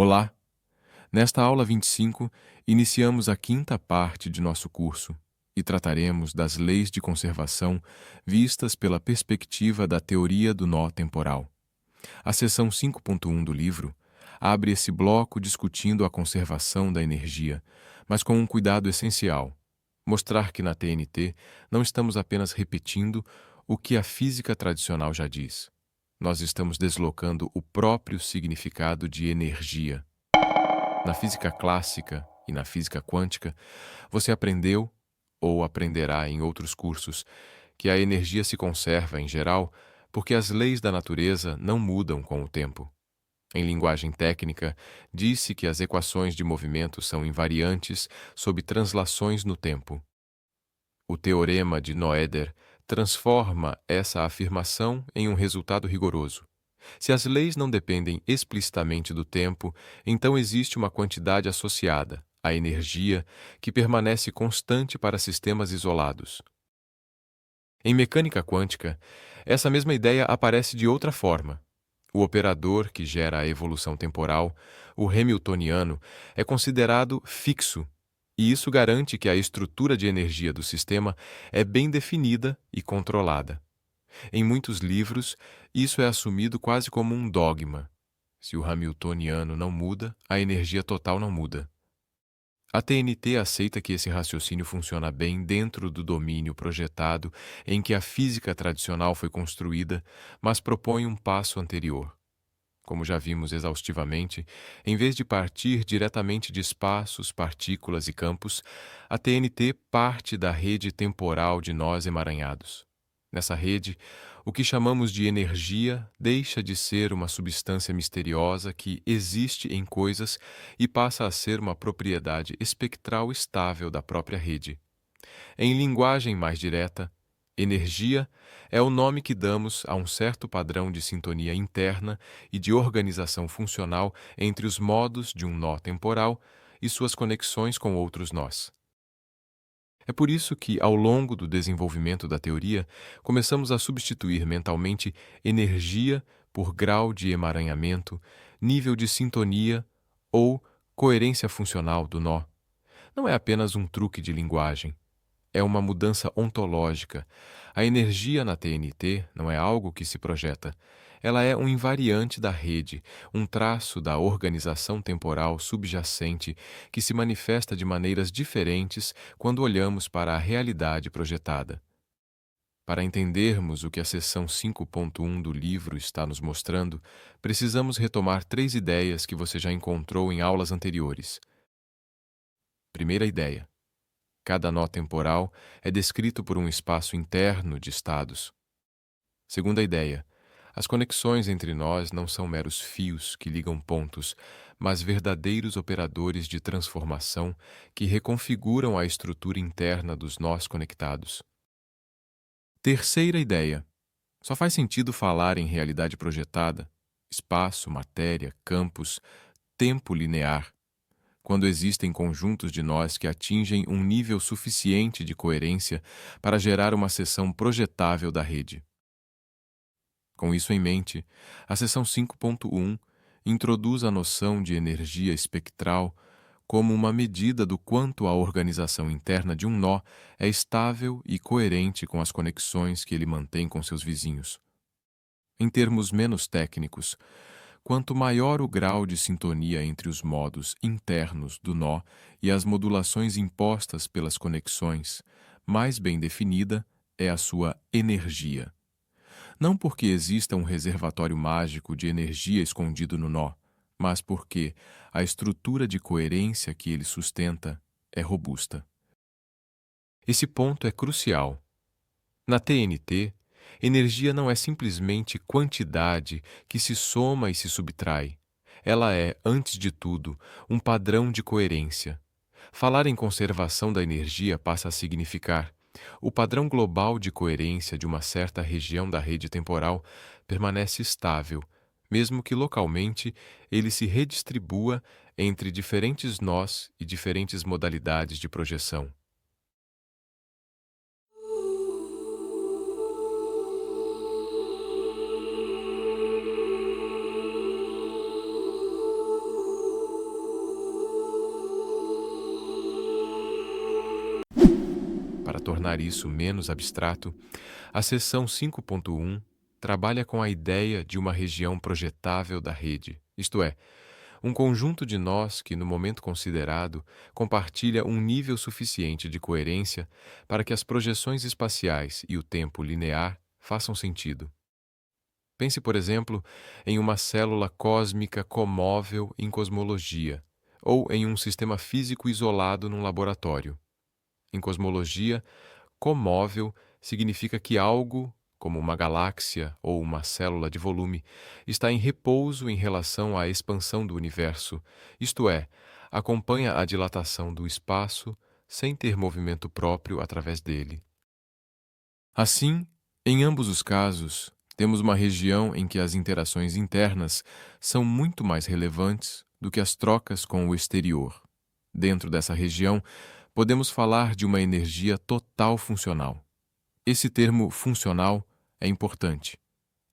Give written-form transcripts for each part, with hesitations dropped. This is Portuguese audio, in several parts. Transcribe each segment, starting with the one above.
Olá! Nesta aula 25, iniciamos a quinta parte de nosso curso e trataremos das leis de conservação vistas pela perspectiva da teoria do nó temporal. A seção 5.1 do livro abre esse bloco discutindo a conservação da energia, mas com um cuidado essencial: mostrar que na TNT não estamos apenas repetindo o que a física tradicional já diz. Nós estamos deslocando o próprio significado de energia. Na física clássica e na física quântica, você aprendeu, ou aprenderá em outros cursos, que a energia se conserva, em geral, porque as leis da natureza não mudam com o tempo. Em linguagem técnica, disse que as equações de movimento são invariantes sob translações no tempo. O teorema de Noether transforma essa afirmação em um resultado rigoroso. Se as leis não dependem explicitamente do tempo, então existe uma quantidade associada, a energia, que permanece constante para sistemas isolados. Em mecânica quântica, essa mesma ideia aparece de outra forma. O operador que gera a evolução temporal, o hamiltoniano, é considerado fixo, e isso garante que a estrutura de energia do sistema é bem definida e controlada. Em muitos livros, isso é assumido quase como um dogma. Se o hamiltoniano não muda, a energia total não muda. A TNT aceita que esse raciocínio funciona bem dentro do domínio projetado em que a física tradicional foi construída, mas propõe um passo anterior. Como já vimos exaustivamente, em vez de partir diretamente de espaços, partículas e campos, a TNT parte da rede temporal de nós emaranhados. Nessa rede, o que chamamos de energia deixa de ser uma substância misteriosa que existe em coisas e passa a ser uma propriedade espectral estável da própria rede. Em linguagem mais direta, energia é o nome que damos a um certo padrão de sintonia interna e de organização funcional entre os modos de um nó temporal e suas conexões com outros nós. É por isso que, ao longo do desenvolvimento da teoria, começamos a substituir mentalmente energia por grau de emaranhamento, nível de sintonia ou coerência funcional do nó. Não é apenas um truque de linguagem. É uma mudança ontológica. A energia na TNT não é algo que se projeta. Ela é um invariante da rede, um traço da organização temporal subjacente que se manifesta de maneiras diferentes quando olhamos para a realidade projetada. Para entendermos o que a seção 5.1 do livro está nos mostrando, precisamos retomar 3 ideias que você já encontrou em aulas anteriores. Primeira ideia: cada nó temporal é descrito por um espaço interno de estados. Segunda ideia: as conexões entre nós não são meros fios que ligam pontos, mas verdadeiros operadores de transformação que reconfiguram a estrutura interna dos nós conectados. Terceira ideia: só faz sentido falar em realidade projetada, espaço, matéria, campos, tempo linear, quando existem conjuntos de nós que atingem um nível suficiente de coerência para gerar uma seção projetável da rede. Com isso em mente, a seção 5.1 introduz a noção de energia espectral como uma medida do quanto a organização interna de um nó é estável e coerente com as conexões que ele mantém com seus vizinhos. Em termos menos técnicos, quanto maior o grau de sintonia entre os modos internos do nó e as modulações impostas pelas conexões, mais bem definida é a sua energia. Não porque exista um reservatório mágico de energia escondido no nó, mas porque a estrutura de coerência que ele sustenta é robusta. Esse ponto é crucial. Na TNT, energia não é simplesmente quantidade que se soma e se subtrai. Ela é, antes de tudo, um padrão de coerência. Falar em conservação da energia passa a significar: o padrão global de coerência de uma certa região da rede temporal permanece estável, mesmo que localmente ele se redistribua entre diferentes nós e diferentes modalidades de projeção. tornar isso menos abstrato, a seção 5.1 trabalha com a ideia de uma região projetável da rede, isto é, um conjunto de nós que, no momento considerado, compartilha um nível suficiente de coerência para que as projeções espaciais e o tempo linear façam sentido. Pense, por exemplo, em uma célula cósmica comóvel em cosmologia, ou em um sistema físico isolado num laboratório. Em cosmologia, comóvel significa que algo, como uma galáxia ou uma célula de volume, está em repouso em relação à expansão do universo, isto é, acompanha a dilatação do espaço sem ter movimento próprio através dele. Assim, em ambos os casos, temos uma região em que as interações internas são muito mais relevantes do que as trocas com o exterior. Dentro dessa região, podemos falar de uma energia total funcional. Esse termo funcional é importante.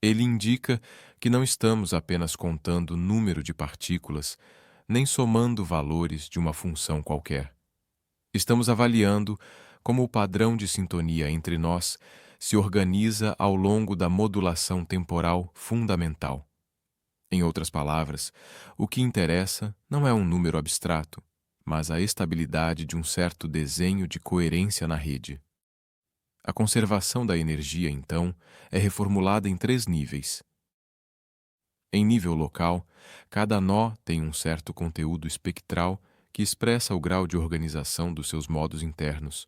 Ele indica que não estamos apenas contando o número de partículas, nem somando valores de uma função qualquer. Estamos avaliando como o padrão de sintonia entre nós se organiza ao longo da modulação temporal fundamental. Em outras palavras, o que interessa não é um número abstrato, mas a estabilidade de um certo desenho de coerência na rede. A conservação da energia, então, é reformulada em 3 níveis. Em nível local, cada nó tem um certo conteúdo espectral que expressa o grau de organização dos seus modos internos.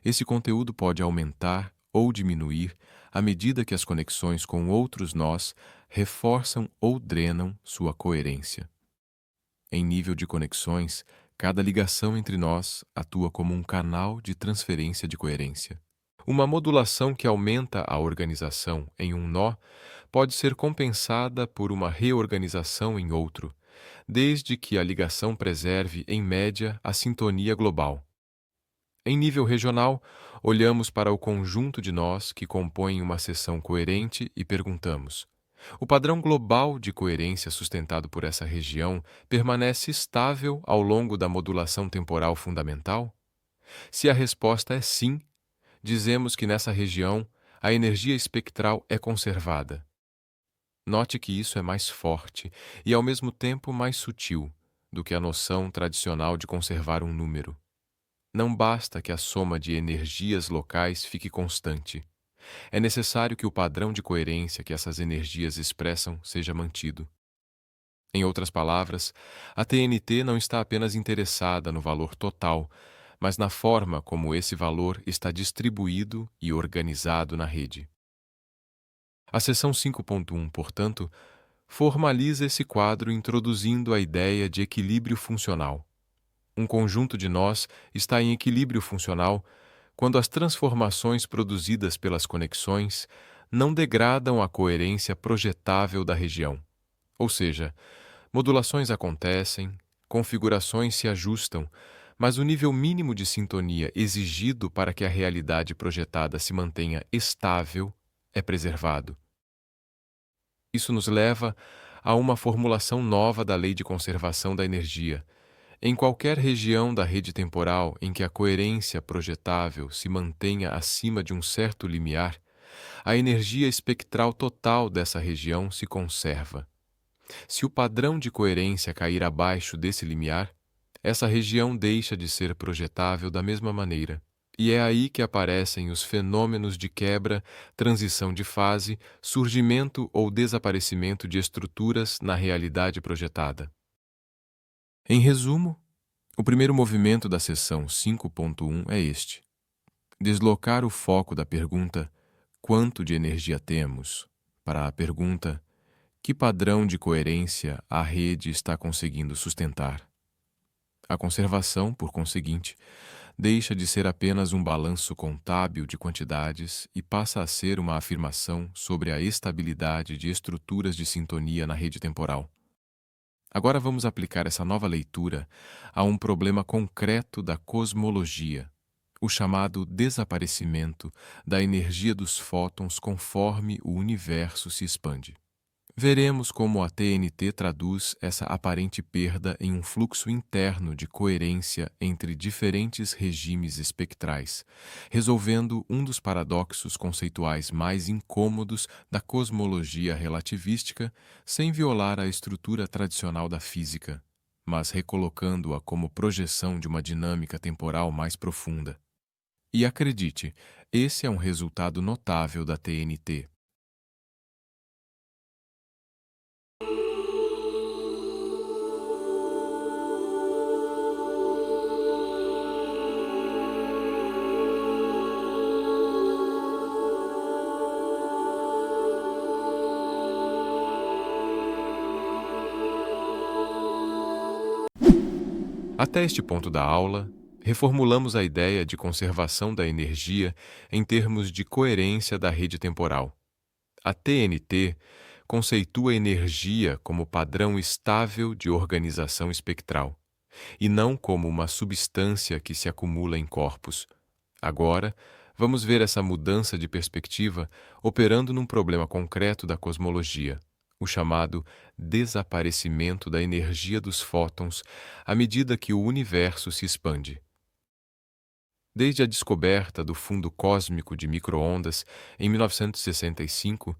Esse conteúdo pode aumentar ou diminuir à medida que as conexões com outros nós reforçam ou drenam sua coerência. Em nível de conexões, cada ligação entre nós atua como um canal de transferência de coerência. Uma modulação que aumenta a organização em um nó pode ser compensada por uma reorganização em outro, desde que a ligação preserve, em média, a sintonia global. Em nível regional, olhamos para o conjunto de nós que compõem uma seção coerente e perguntamos: o padrão global de coerência sustentado por essa região permanece estável ao longo da modulação temporal fundamental? Se a resposta é sim, dizemos que nessa região a energia espectral é conservada. Note que isso é mais forte e, ao mesmo tempo, mais sutil do que a noção tradicional de conservar um número. Não basta que a soma de energias locais fique constante. É necessário que o padrão de coerência que essas energias expressam seja mantido. Em outras palavras, a TNT não está apenas interessada no valor total, mas na forma como esse valor está distribuído e organizado na rede. A seção 5.1, portanto, formaliza esse quadro introduzindo a ideia de equilíbrio funcional. Um conjunto de nós está em equilíbrio funcional quando as transformações produzidas pelas conexões não degradam a coerência projetável da região. Ou seja, modulações acontecem, configurações se ajustam, mas o nível mínimo de sintonia exigido para que a realidade projetada se mantenha estável é preservado. Isso nos leva a uma formulação nova da lei de conservação da energia. Em qualquer região da rede temporal em que a coerência projetável se mantenha acima de um certo limiar, a energia espectral total dessa região se conserva. Se o padrão de coerência cair abaixo desse limiar, essa região deixa de ser projetável da mesma maneira. E é aí que aparecem os fenômenos de quebra, transição de fase, surgimento ou desaparecimento de estruturas na realidade projetada. Em resumo, o primeiro movimento da seção 5.1 é este: deslocar o foco da pergunta "quanto de energia temos?" para a pergunta "que padrão de coerência a rede está conseguindo sustentar?" A conservação, por conseguinte, deixa de ser apenas um balanço contábil de quantidades e passa a ser uma afirmação sobre a estabilidade de estruturas de sintonia na rede temporal. Agora vamos aplicar essa nova leitura a um problema concreto da cosmologia, o chamado desaparecimento da energia dos fótons conforme o universo se expande. Veremos como a TNT traduz essa aparente perda em um fluxo interno de coerência entre diferentes regimes espectrais, resolvendo um dos paradoxos conceituais mais incômodos da cosmologia relativística, sem violar a estrutura tradicional da física, mas recolocando-a como projeção de uma dinâmica temporal mais profunda. E acredite, esse é um resultado notável da TNT. Até este ponto da aula, reformulamos a ideia de conservação da energia em termos de coerência da rede temporal. A TNT conceitua energia como padrão estável de organização espectral, e não como uma substância que se acumula em corpos. Agora, vamos ver essa mudança de perspectiva operando num problema concreto da cosmologia, o chamado desaparecimento da energia dos fótons à medida que o universo se expande. Desde a descoberta do fundo cósmico de micro-ondas em 1965,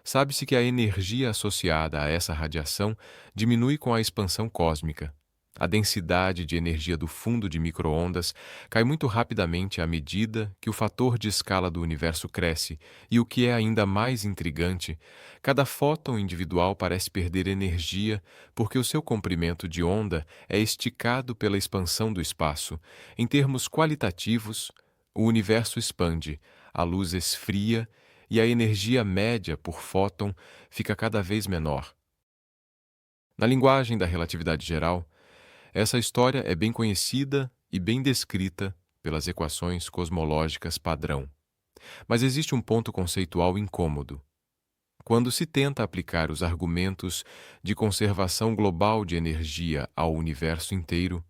sabe-se que a energia associada a essa radiação diminui com a expansão cósmica. A densidade de energia do fundo de micro-ondas cai muito rapidamente à medida que o fator de escala do universo cresce, e o que é ainda mais intrigante, cada fóton individual parece perder energia porque o seu comprimento de onda é esticado pela expansão do espaço. Em termos qualitativos, o universo expande, a luz esfria e a energia média por fóton fica cada vez menor. Na linguagem da relatividade geral, essa história é bem conhecida e bem descrita pelas equações cosmológicas padrão. Mas existe um ponto conceitual incômodo. Quando se tenta aplicar os argumentos de conservação global de energia ao universo inteiro,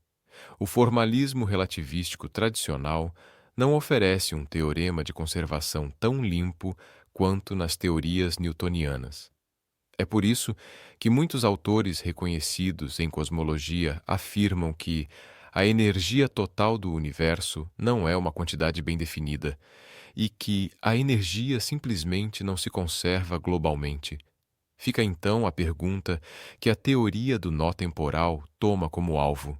o formalismo relativístico tradicional não oferece um teorema de conservação tão limpo quanto nas teorias newtonianas. É por isso que muitos autores reconhecidos em cosmologia afirmam que a energia total do universo não é uma quantidade bem definida e que a energia simplesmente não se conserva globalmente. Fica então a pergunta que a teoria do nó temporal toma como alvo.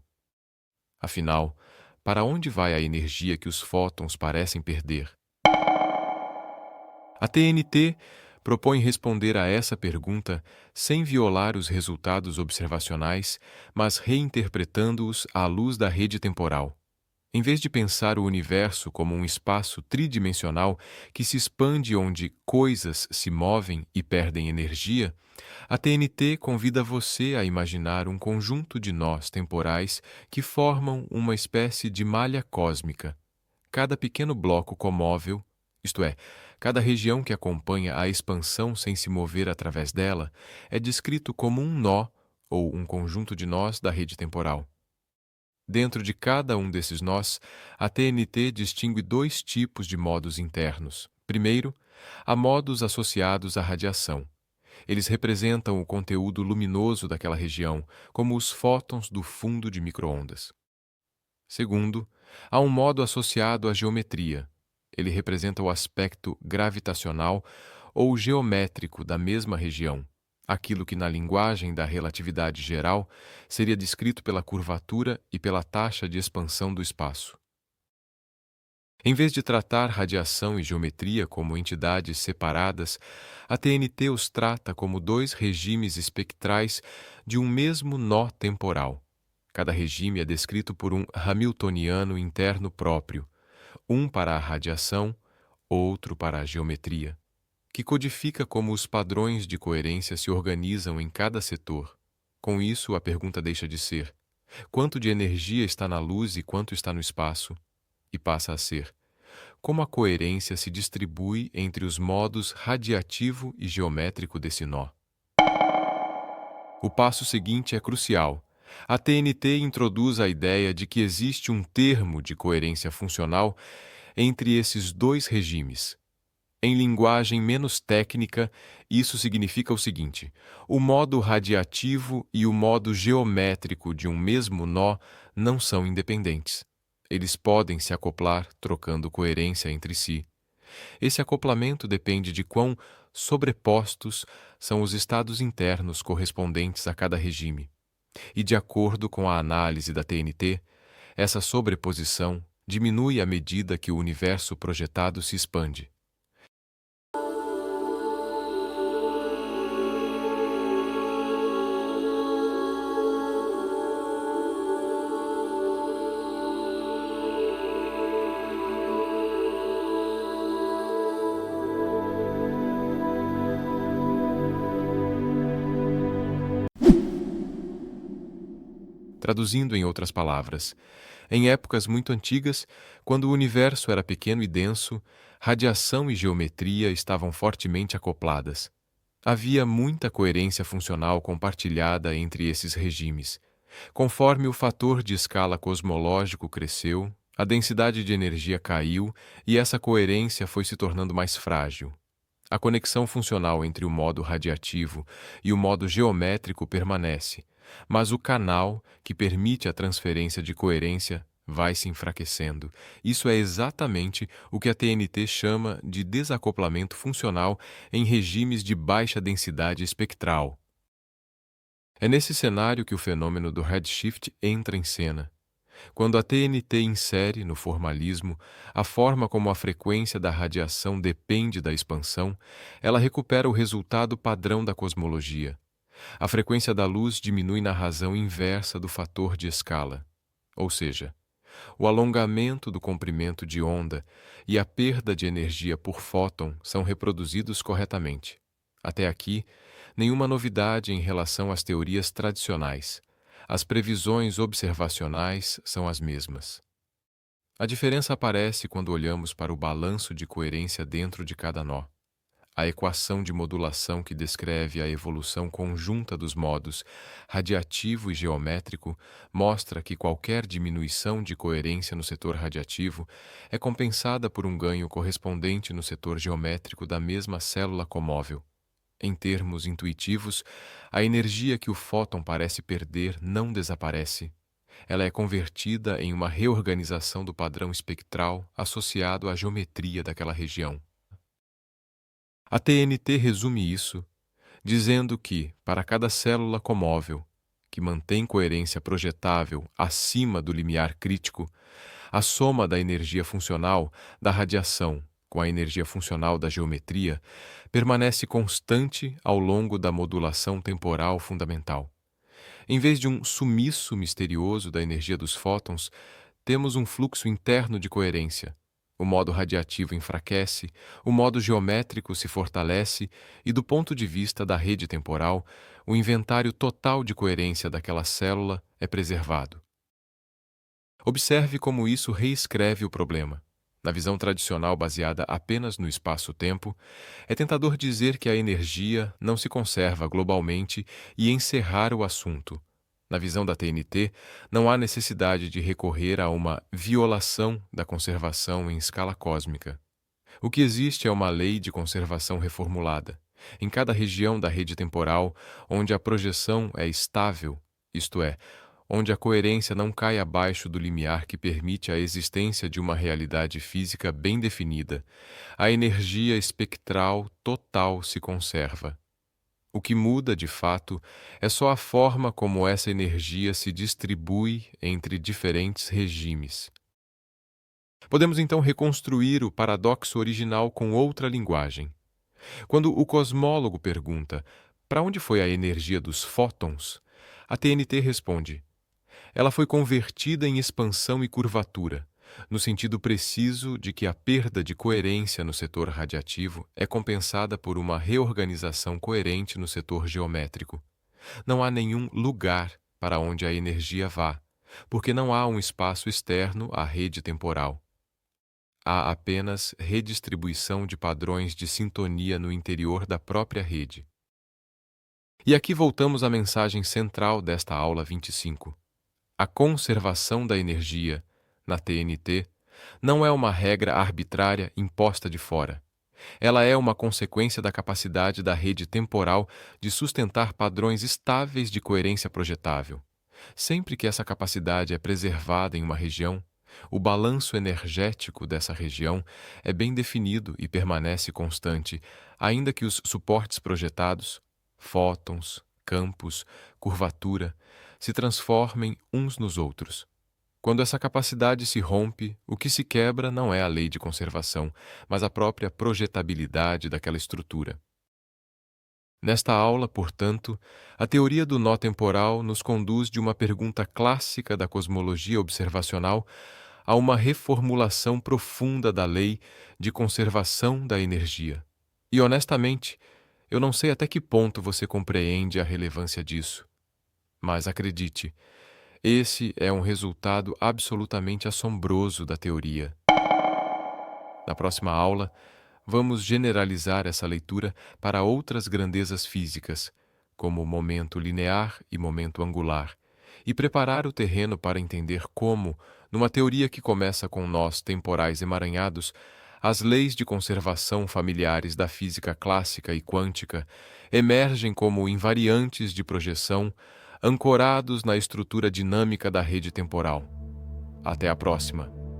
Afinal, para onde vai a energia que os fótons parecem perder? A TNT propõe responder a essa pergunta sem violar os resultados observacionais, mas reinterpretando-os à luz da rede temporal. Em vez de pensar o universo como um espaço tridimensional que se expande onde coisas se movem e perdem energia, a TNT convida você a imaginar um conjunto de nós temporais que formam uma espécie de malha cósmica. Cada pequeno bloco comóvel, isto é, cada região que acompanha a expansão sem se mover através dela, é descrito como um nó ou um conjunto de nós da rede temporal. Dentro de cada um desses nós, a TNT distingue dois tipos de modos internos. Primeiro, há modos associados à radiação. Eles representam o conteúdo luminoso daquela região, como os fótons do fundo de micro-ondas. Segundo, há um modo associado à geometria. Ele representa o aspecto gravitacional ou geométrico da mesma região, aquilo que na linguagem da relatividade geral seria descrito pela curvatura e pela taxa de expansão do espaço. Em vez de tratar radiação e geometria como entidades separadas, a TNT os trata como dois regimes espectrais de um mesmo nó temporal. Cada regime é descrito por um hamiltoniano interno próprio, um para a radiação, outro para a geometria, que codifica como os padrões de coerência se organizam em cada setor. Com isso, a pergunta deixa de ser: quanto de energia está na luz e quanto está no espaço? E passa a ser: como a coerência se distribui entre os modos radiativo e geométrico desse nó? O passo seguinte é crucial. A TNT introduz a ideia de que existe um termo de coerência funcional entre esses dois regimes. Em linguagem menos técnica, isso significa o seguinte: o modo radiativo e o modo geométrico de um mesmo nó não são independentes. Eles podem se acoplar trocando coerência entre si. Esse acoplamento depende de quão sobrepostos são os estados internos correspondentes a cada regime. E, de acordo com a análise da TNT, essa sobreposição diminui à medida que o universo projetado se expande. Traduzindo em outras palavras, em épocas muito antigas, quando o universo era pequeno e denso, radiação e geometria estavam fortemente acopladas. Havia muita coerência funcional compartilhada entre esses regimes. Conforme o fator de escala cosmológico cresceu, a densidade de energia caiu e essa coerência foi se tornando mais frágil. A conexão funcional entre o modo radiativo e o modo geométrico permanece, mas o canal que permite a transferência de coerência vai se enfraquecendo. Isso é exatamente o que a TNT chama de desacoplamento funcional em regimes de baixa densidade espectral. É nesse cenário que o fenômeno do redshift entra em cena. Quando a TNT insere, no formalismo, a forma como a frequência da radiação depende da expansão, ela recupera o resultado padrão da cosmologia. A frequência da luz diminui na razão inversa do fator de escala, ou seja, o alongamento do comprimento de onda e a perda de energia por fóton são reproduzidos corretamente. Até aqui, nenhuma novidade em relação às teorias tradicionais. As previsões observacionais são as mesmas. A diferença aparece quando olhamos para o balanço de coerência dentro de cada nó. A equação de modulação que descreve a evolução conjunta dos modos radiativo e geométrico mostra que qualquer diminuição de coerência no setor radiativo é compensada por um ganho correspondente no setor geométrico da mesma célula comóvel. Em termos intuitivos, a energia que o fóton parece perder não desaparece. Ela é convertida em uma reorganização do padrão espectral associado à geometria daquela região. A TNT resume isso, dizendo que, para cada célula comóvel, que mantém coerência projetável acima do limiar crítico, a soma da energia funcional da radiação com a energia funcional da geometria permanece constante ao longo da modulação temporal fundamental. Em vez de um sumiço misterioso da energia dos fótons, temos um fluxo interno de coerência. O modo radiativo enfraquece, o modo geométrico se fortalece e, do ponto de vista da rede temporal, o inventário total de coerência daquela célula é preservado. Observe como isso reescreve o problema. Na visão tradicional baseada apenas no espaço-tempo, é tentador dizer que a energia não se conserva globalmente e encerrar o assunto. Na visão da TNT, não há necessidade de recorrer a uma violação da conservação em escala cósmica. O que existe é uma lei de conservação reformulada. Em cada região da rede temporal, onde a projeção é estável, isto é, onde a coerência não cai abaixo do limiar que permite a existência de uma realidade física bem definida, a energia espectral total se conserva. O que muda, de fato, é só a forma como essa energia se distribui entre diferentes regimes. Podemos então reconstruir o paradoxo original com outra linguagem. Quando o cosmólogo pergunta para onde foi a energia dos fótons, a TNT responde: ela foi convertida em expansão e curvatura, no sentido preciso de que a perda de coerência no setor radiativo é compensada por uma reorganização coerente no setor geométrico. Não há nenhum lugar para onde a energia vá, porque não há um espaço externo à rede temporal. Há apenas redistribuição de padrões de sintonia no interior da própria rede. E aqui voltamos à mensagem central desta aula 25. A conservação da energia, na TNT, não é uma regra arbitrária imposta de fora. Ela é uma consequência da capacidade da rede temporal de sustentar padrões estáveis de coerência projetável. Sempre que essa capacidade é preservada em uma região, o balanço energético dessa região é bem definido e permanece constante, ainda que os suportes projetados, fótons, campos, curvatura, se transformem uns nos outros. Quando essa capacidade se rompe, o que se quebra não é a lei de conservação, mas a própria projetabilidade daquela estrutura. Nesta aula, portanto, a teoria do nó temporal nos conduz de uma pergunta clássica da cosmologia observacional a uma reformulação profunda da lei de conservação da energia. E, honestamente, eu não sei até que ponto você compreende a relevância disso. Mas acredite, esse é um resultado absolutamente assombroso da teoria. Na próxima aula, vamos generalizar essa leitura para outras grandezas físicas, como momento linear e momento angular, e preparar o terreno para entender como, numa teoria que começa com nós temporais emaranhados, as leis de conservação familiares da física clássica e quântica emergem como invariantes de projeção ancorados na estrutura dinâmica da rede temporal. Até a próxima!